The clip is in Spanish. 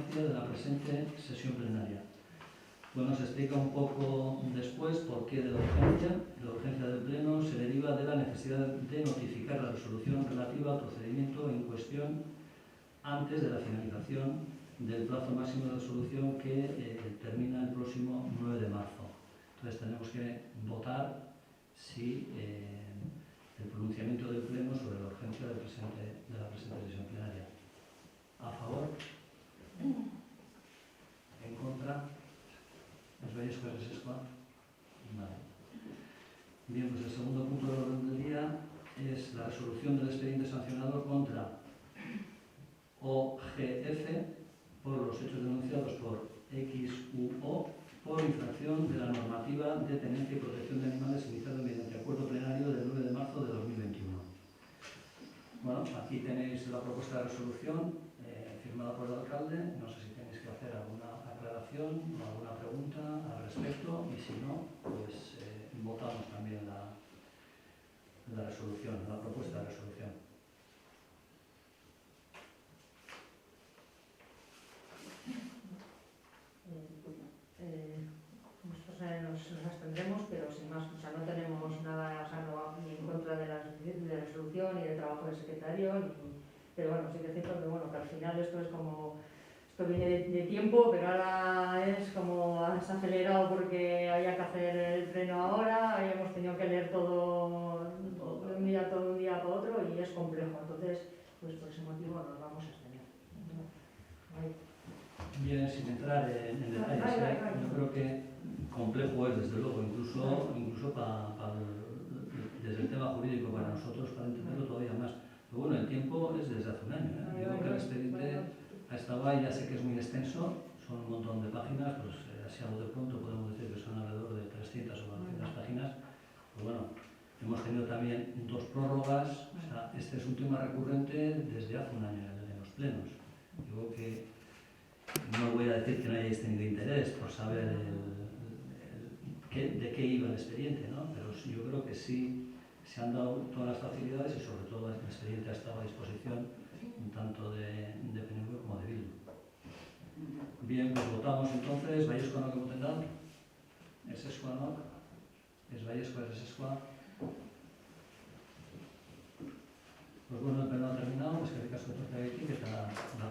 urgencia de la presente sesión plenaria. Bueno, se explica un poco después por qué de la urgencia. La urgencia del Pleno se deriva de la necesidad de notificar la resolución relativa al procedimiento en cuestión antes de la finalización del plazo máximo de resolución que termina el próximo 9 de marzo. Entonces tenemos que votar si el pronunciamiento del Pleno sobre la urgencia de la presente sesión plenaria. ¿A favor? ¿En contra? ¿Es veis cuál es esto? Vale. Bien, pues el segundo punto del orden del día es la resolución del expediente sancionador contra OGF por los hechos denunciados por XUO por infracción de la normativa de tenencia y protección de animales iniciado mediante acuerdo plenario del 9 de marzo de 2021. Bueno, aquí tenéis la propuesta de resolución firmada por el alcalde. No sé si tenéis que hacer alguna aclaración o alguna pregunta al respecto, y si no, pues votamos también la resolución, la propuesta de resolución. Nos abstendremos, pero sin más, o sea, no tenemos nada, o sea, no, ni en contra de la resolución ni del trabajo del secretario, pero bueno, sí que es cierto que, bueno, que al final esto es como, esto viene de tiempo, pero ahora es como se ha acelerado porque había que hacer el pleno ahora, habíamos tenido que leer todo de un día para otro y es complejo, entonces pues por ese motivo nos vamos a abstener. Bien, sin entrar en detalles, yo creo que complejo es, desde luego, incluso desde el tema jurídico para nosotros, para entenderlo todavía más. Pero bueno, el tiempo es desde hace un año. Digo que el expediente ha estado ahí, ya sé que es muy extenso, son un montón de páginas, pues así algo de pronto podemos decir que son alrededor de 300 o 400 páginas. Pues bueno, hemos tenido también 2 prórrogas, o sea, este es un tema recurrente desde hace un año en los plenos. Digo que no voy a decir que no hayáis tenido interés por saber de qué iba el expediente, ¿no? Pero yo creo que sí se han dado todas las facilidades y sobre todo el expediente ha estado a disposición tanto de PNV como de Bildu. Bien, pues votamos entonces. Baiezkoa que voten da? Ezezkoa no? Ez baiezkoa, ez ezezkoa? Pues bueno, el pleno ha terminado. Eskerrik asko etortzeagatik eta da